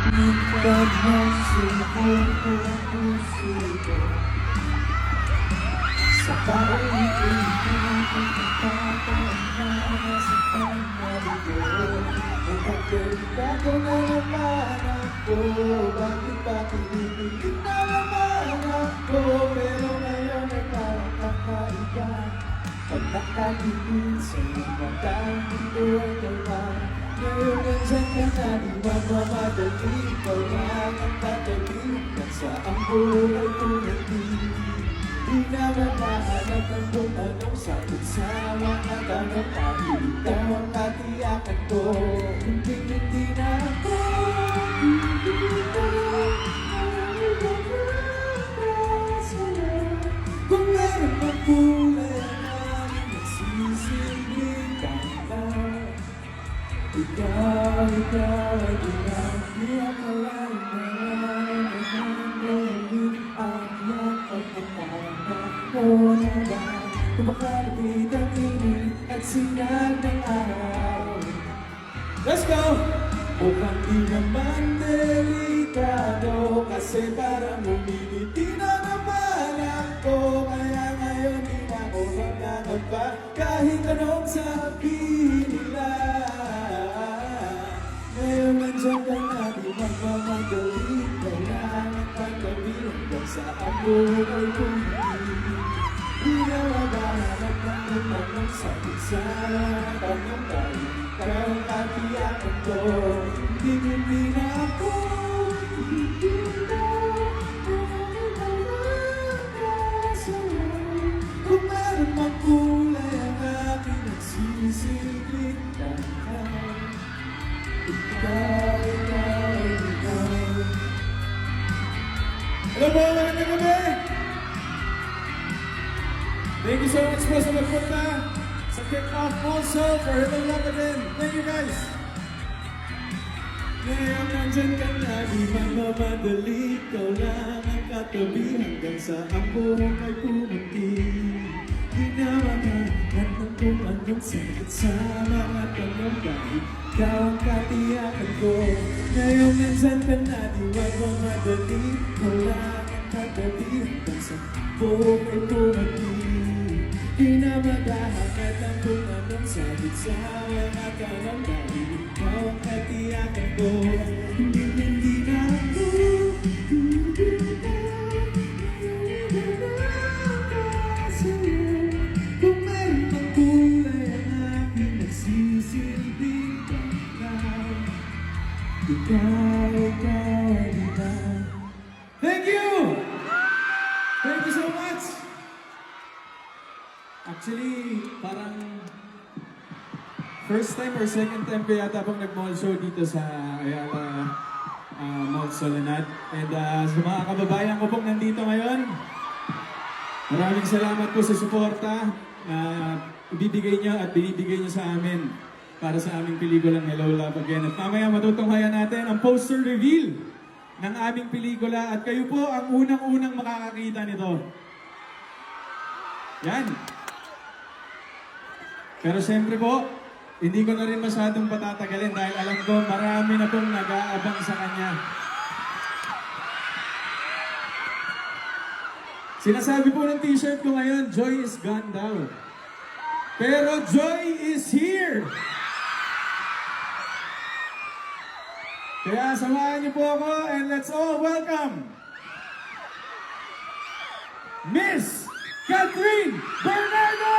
Minsan ng subuko ang puso ko sa paulit-ulit pagkakataon sa pangaligo. Nagkakita ko na naman ako, bakit pa pinipilit na naman ako? Pero ngayon ay parang kakaiba, pag nakatingin sa mga mundo ay kalma. Ngayon nandiyan ka na, di magmamadali, ikaw lang ang tatalikan sa ang buhay ko hindi. Di naman nahanap ang kung anong sagot sa mga tanong, dahil ikaw ang katiyakan ko. Hindi na ako, hindi na sa'yo. Kung meron mang kulay ang aming nagsisilbing tanda, ikaw ay ikaw. Di akalain na ngayon ang iyong pagkakata mo na ba? Kung makalapit ang init at sinag ng araw. Let's go! Mukhang di naman delikado, kasi parang umiliti na naman ako. Kaya ngayon di na ako magkakaba, kahit anong sabihin nila. Ngayon nandiyan ka na, di magmamadali, kailangan paggabi hanggang sa ang buhay ko hindi. Di na maghahanap ng lumang sagot sa tanong, dahil ikaw ang katiyakan ko. Hindi na ako, hindi na sa'yo. Kung meron mang kulay ang aking nagsisilbing tanda, ikaw. Hello po, magandang gabi! Thank you so much po sa magpunta sa kick-off also for Hello Love Again. Thank you guys! Ngayon nandyan ka na, di magmamadali, ikaw lang ang katabi hanggang sa ang buhay pumunti. Di na makakat ng kung anong sagot sa mga tanong, dahil ikaw ang katiyakan ko. Ngayon nandyan ka na, di magmamadali, ikaw lang ang katabi hanggang sa buhay pumunti. Di na maghahanap ng kung anong sagot sa mga tanong, dahil ikaw ang katiyakan ko. Hindi na ako, hindi na sa'yo. Kung meron mang kulay ang aking nagsisilbing tanda, ikaw ay ikaw. Thank you! Thank you so much! Actually, parang first time or second time ko yata pong nag-mall show dito sa Mount Soledad. And sa mga kababayan ko pong nandito ngayon, maraming salamat po sa suporta na ibibigay nyo at binibigay nyo sa amin para sa aming pelikulang Hello Love Again. At mamaya matutunghayan natin ang poster reveal ng aming pelikula at kayo po ang unang-unang makakakita nito. Yan. Pero siyempre po, hindi ko na rin masyadong patatagalin dahil alam ko marami na pong nag-aabang sa kanya. Sinasabi po ng t-shirt ko ngayon, Joy is gone daw. Pero Joy is here! Kaya samahan niyo po ako and let's all welcome Miss Catherine Bernardo!